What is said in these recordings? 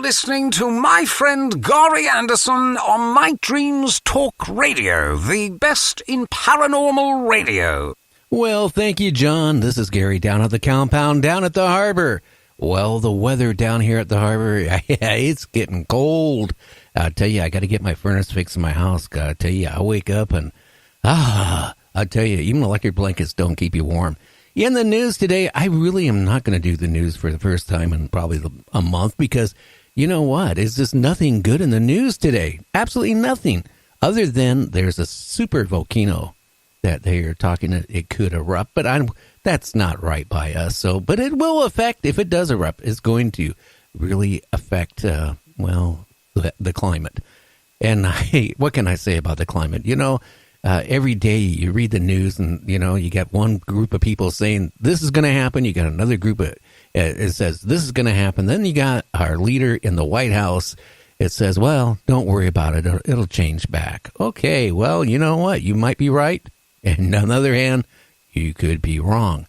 listening to my friend Gary Anderson on Night Dreams Talk Radio, the best in paranormal radio. Well, thank you, John. This is Gary down at the compound, down at the harbor. Well, the weather down here at the harbor, it's getting cold. I'll tell you, I got to get my furnace fixed in my house. I tell you, I wake up and, I tell you, even electric blankets don't keep you warm. In the news today, I really am not going to do the news for the first time in probably a month because, you know what, it's just nothing good in the news today. Absolutely nothing. Other than there's a super volcano that they are talking it could erupt, but that's not right by us. So, but it will affect, if it does erupt, it's going to really affect, the climate. And what can I say about the climate? You know, every day you read the news and, you know, you got one group of people saying this is going to happen. You got another group it says this is going to happen. Then you got our leader in the White House. It says, well, don't worry about it. It'll change back. Okay, well, you know what? You might be right. And on the other hand, you could be wrong.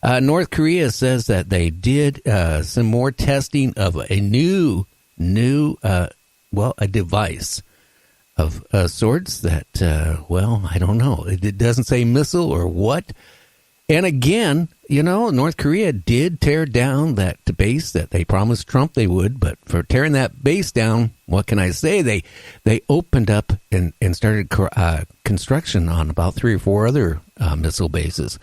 North Korea says that they did some more testing of a new a device of sorts that, I don't know. It doesn't say missile or what. And again, you know, North Korea did tear down that base that they promised Trump they would. But for tearing that base down, what can I say? They opened up and started construction on about 3 or 4 other missile bases.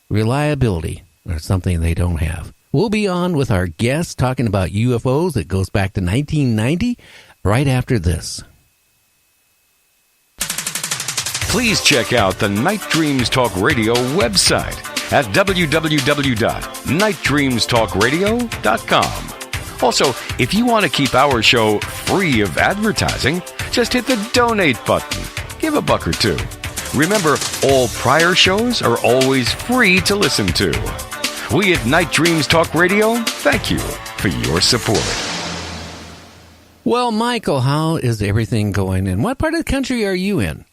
Reliability or something they don't have. We'll be on with our guest talking about UFOs. It goes back to 1990 right after this. Please check out the Night Dreams Talk Radio website at www.nightdreamstalkradio.com. Also, if you want to keep our show free of advertising, just hit the donate button. Give $1 or $2. Remember, all prior shows are always free to listen to. We at Night Dreams Talk Radio thank you for your support. Well, Michael, how is everything going? And what part of the country are you in?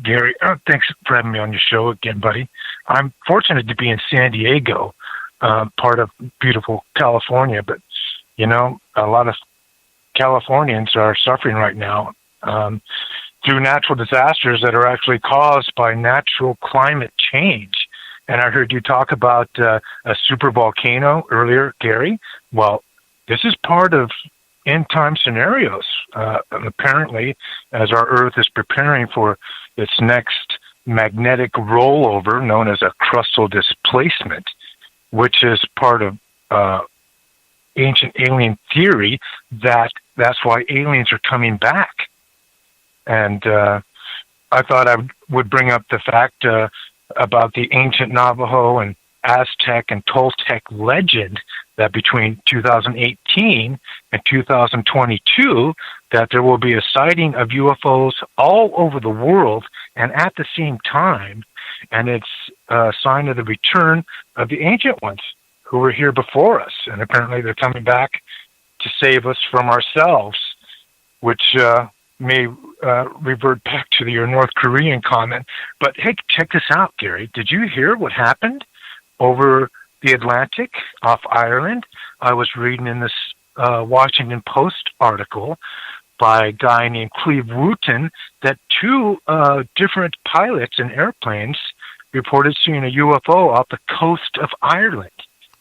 Gary, thanks for having me on your show again, buddy. I'm fortunate to be in San Diego, part of beautiful California, but, you know, a lot of Californians are suffering right now through natural disasters that are actually caused by natural climate change. And I heard you talk about a super volcano earlier, Gary. Well, this is part of end-time scenarios, apparently, as our Earth is preparing for its next magnetic rollover known as a crustal displacement, which is part of ancient alien theory that's why aliens are coming back. And I thought I would bring up the fact about the ancient Navajo and Aztec and Toltec legend that between 2018 and 2022, that there will be a sighting of UFOs all over the world and at the same time. And it's a sign of the return of the ancient ones who were here before us. And apparently they're coming back to save us from ourselves, which may revert back to your North Korean comment. But hey, check this out, Gary. Did you hear what happened over the Atlantic off Ireland? I was reading in this Washington Post article by a guy named Cleve Wooten that 2 different pilots in airplanes reported seeing a UFO off the coast of Ireland.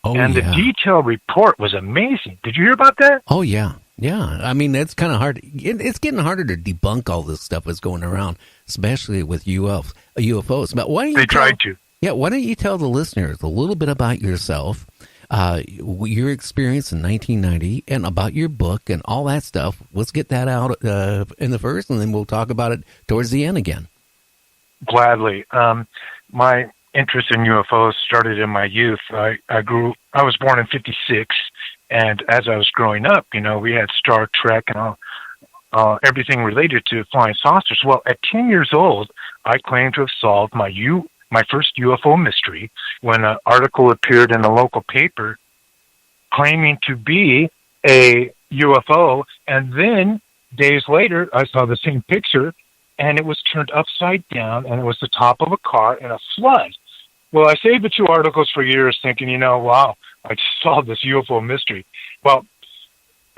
The detailed report was amazing. Did you hear about that? Oh, yeah. Yeah. I mean, it's kind of hard. It's getting harder to debunk all this stuff that's going around, especially with UFOs. But why don't you tried to. Yeah, why don't you tell the listeners a little bit about yourself, your experience in 1990, and about your book and all that stuff. Let's get that out in the first, and then we'll talk about it towards the end again. Gladly. My interest in UFOs started in my youth. I was born in 1956, and as I was growing up, you know, we had Star Trek and everything related to flying saucers. Well, at 10 years old, I claimed to have solved my first UFO mystery when an article appeared in a local paper claiming to be a UFO. And then days later, I saw the same picture, and it was turned upside down, and it was the top of a car in a flood. Well, I saved the 2 articles for years thinking, wow, I just solved this UFO mystery. Well,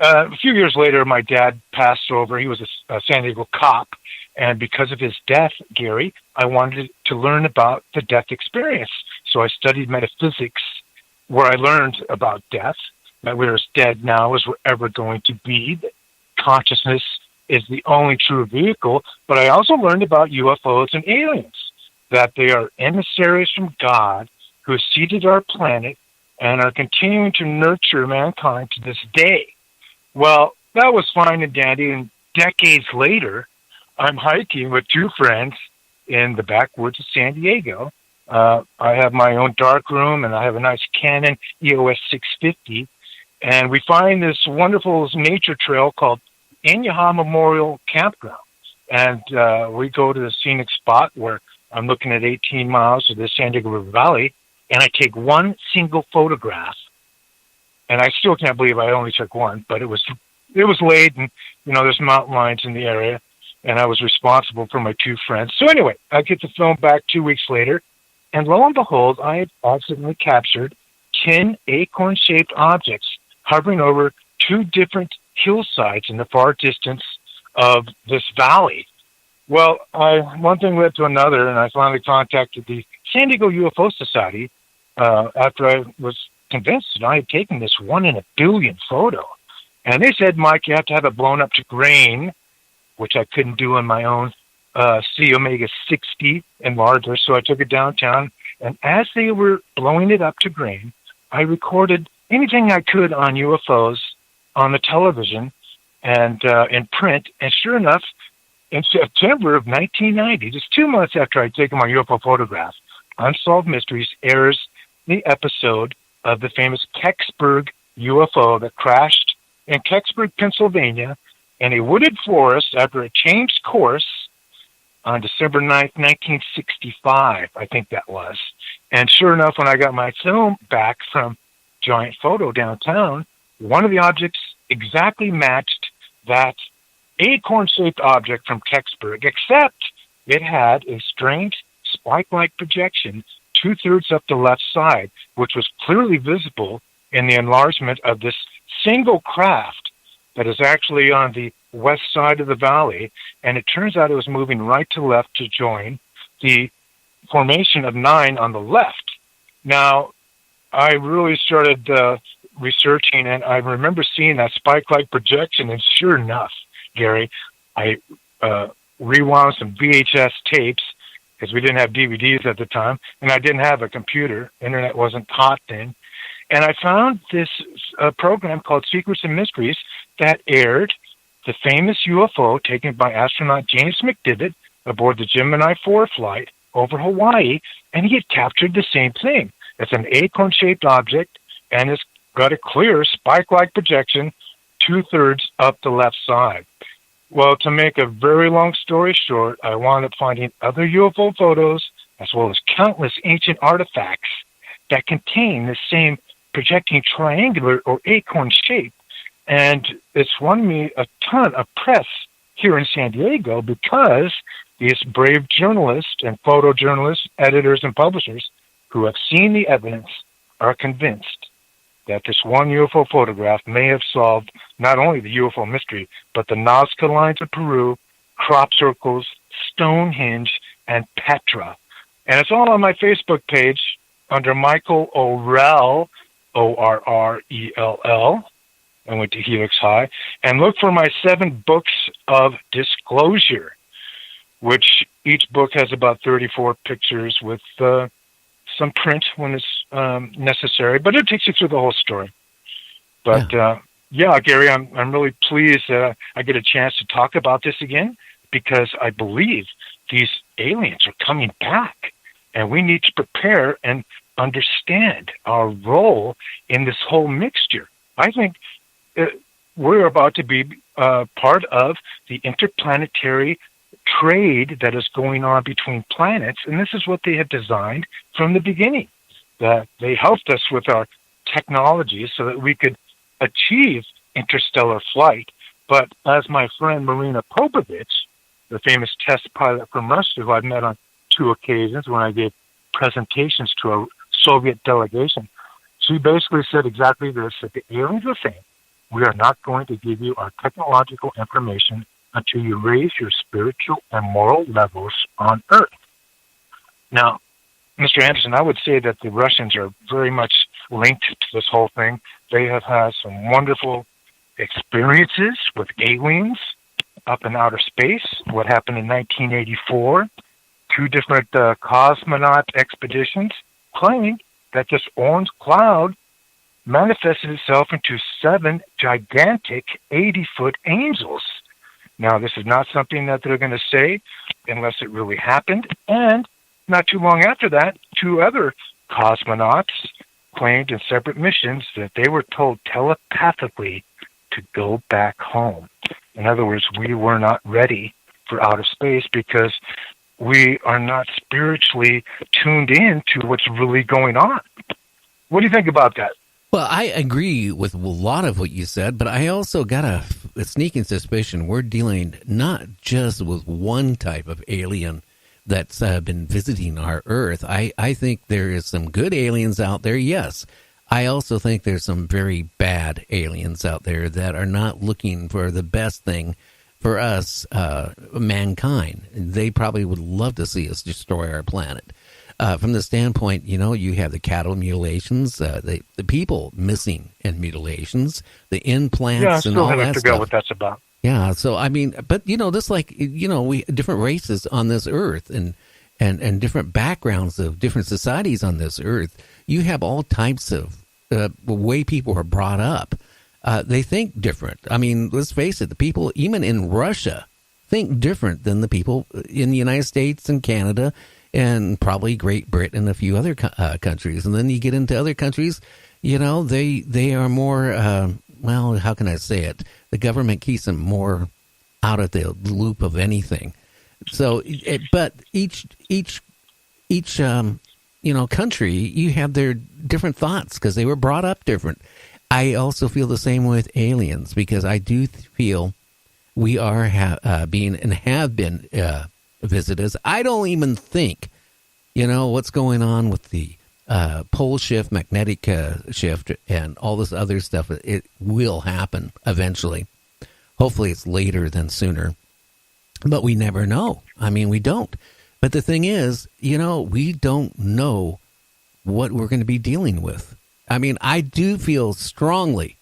A few years later, my dad passed over. He was a San Diego cop. And because of his death, Gary, I wanted to learn about the death experience. So I studied metaphysics, where I learned about death, that we're as dead now as we're ever going to be. That consciousness is the only true vehicle. But I also learned about UFOs and aliens, that they are emissaries from God who seeded our planet and are continuing to nurture mankind to this day. Well, that was fine and dandy, and decades later, I'm hiking with two friends in the backwoods of San Diego. I have my own dark room, and I have a nice Canon EOS 650, and we find this wonderful nature trail called Inyaha Memorial Campground, and we go to the scenic spot where I'm looking at 18 miles of the San Diego River Valley, and I take one single photograph. And I still can't believe I only took one, but it was late, and there's mountain lines in the area, and I was responsible for my two friends. So anyway, I get the film back 2 weeks later, and lo and behold, I had accidentally captured 10 acorn-shaped objects hovering over two different hillsides in the far distance of this valley. Well, one thing led to another, and I finally contacted the San Diego UFO Society after I was convinced that I had taken this 1 in a billion photo. And they said, Mike, you have to have it blown up to grain, which I couldn't do on my own C Omega 60 enlarger. So I took it downtown, and as they were blowing it up to grain, I recorded anything I could on UFOs on the television and in print. And sure enough, in September of 1990, just 2 months after I'd taken my UFO photograph, Unsolved Mysteries airs the episode of the famous Kecksburg UFO that crashed in Kecksburg, Pennsylvania, in a wooded forest after it changed course on December 9th, 1965, I think that was. And sure enough, when I got my film back from Giant Photo downtown, one of the objects exactly matched that acorn-shaped object from Kecksburg, except it had a strange spike-like projection 2/3 up the left side, which was clearly visible in the enlargement of this single craft that is actually on the west side of the valley. And it turns out it was moving right to left to join the formation of 9 on the left. Now, I really started researching, and I remember seeing that spike-like projection, and sure enough, Gary, I rewound some VHS tapes, because we didn't have DVDs at the time, and I didn't have a computer. Internet wasn't hot then. And I found this program called Secrets and Mysteries that aired the famous UFO taken by astronaut James McDivitt aboard the Gemini 4 flight over Hawaii, and he had captured the same thing. It's an acorn-shaped object, and it's got a clear spike-like projection 2/3 up the left side. Well, to make a very long story short, I wound up finding other UFO photos as well as countless ancient artifacts that contain the same projecting triangular or acorn shape. And it's won me a ton of press here in San Diego because these brave journalists and photojournalists, editors and publishers who have seen the evidence are convinced that this one UFO photograph may have solved not only the UFO mystery, but the Nazca Lines of Peru, crop circles, Stonehenge, and Petra. And it's all on my Facebook page under Michael Orrell, Orrell. I went to Helix High. And look for my 7 books of disclosure, which each book has about 34 pictures with some print when it's necessary, but it takes you through the whole story. But Gary, I'm really pleased that I get a chance to talk about this again, because I believe these aliens are coming back, and we need to prepare and understand our role in this whole mixture. I think we're about to be part of the interplanetary trade that is going on between planets, and this is what they have designed from the beginning. That they helped us with our technology so that we could achieve interstellar flight. But as my friend Marina Popovich, the famous test pilot from Russia, who I've met on 2 occasions when I gave presentations to a Soviet delegation, she basically said exactly this, that the aliens are saying we are not going to give you our technological information until you raise your spiritual and moral levels on Earth. Now, Mr. Anderson, I would say that the Russians are very much linked to this whole thing. They have had some wonderful experiences with aliens up in outer space. What happened in 1984, two different cosmonaut expeditions claimed that this orange cloud manifested itself into 7 gigantic 80-foot angels. Now, this is not something that they're going to say unless it really happened. And not too long after that, 2 other cosmonauts claimed in separate missions that they were told telepathically to go back home. In other words, we were not ready for outer space because we are not spiritually tuned in to what's really going on. What do you think about that? Well, I agree with a lot of what you said, but I also got a sneaking suspicion we're dealing not just with one type of alien that's been visiting our Earth. I think there is some good aliens out there, yes. I also think there's some very bad aliens out there that are not looking for the best thing for us, mankind. They probably would love to see us destroy our planet. From the standpoint, you have the cattle mutilations, the people missing in mutilations, the implants, and all that stuff. Yeah, I still haven't figured out what that's about. Yeah, so I mean, but this we different races on this earth and different backgrounds of different societies on this earth. You have all types of way people are brought up. They think different. I mean, let's face it, the people even in Russia think different than the people in the United States and Canada and probably Great Britain and a few other countries. And then you get into other countries, they are more, how can I say it? The government keeps them more out of the loop of anything. So, but each country, you have their different thoughts because they were brought up different. I also feel the same with aliens because I do feel we are have been visitors. I don't even think, what's going on with the pole shift, magnetic shift, and all this other stuff. It will happen eventually. Hopefully it's later than sooner. But we never know. I mean, we don't. But the thing is, we don't know what we're going to be dealing with. I mean, I do feel strongly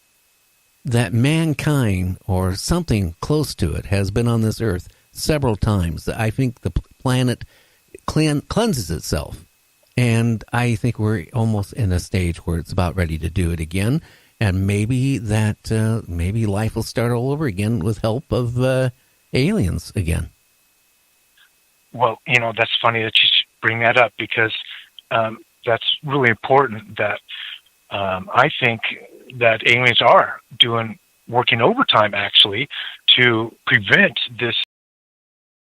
that mankind or something close to it has been on this earth several times. I think the planet cleanses itself. And I think we're almost in a stage where it's about ready to do it again. And maybe maybe life will start all over again with help of aliens again. Well, that's funny that you bring that up because that's really important that I think that aliens are working overtime actually to prevent this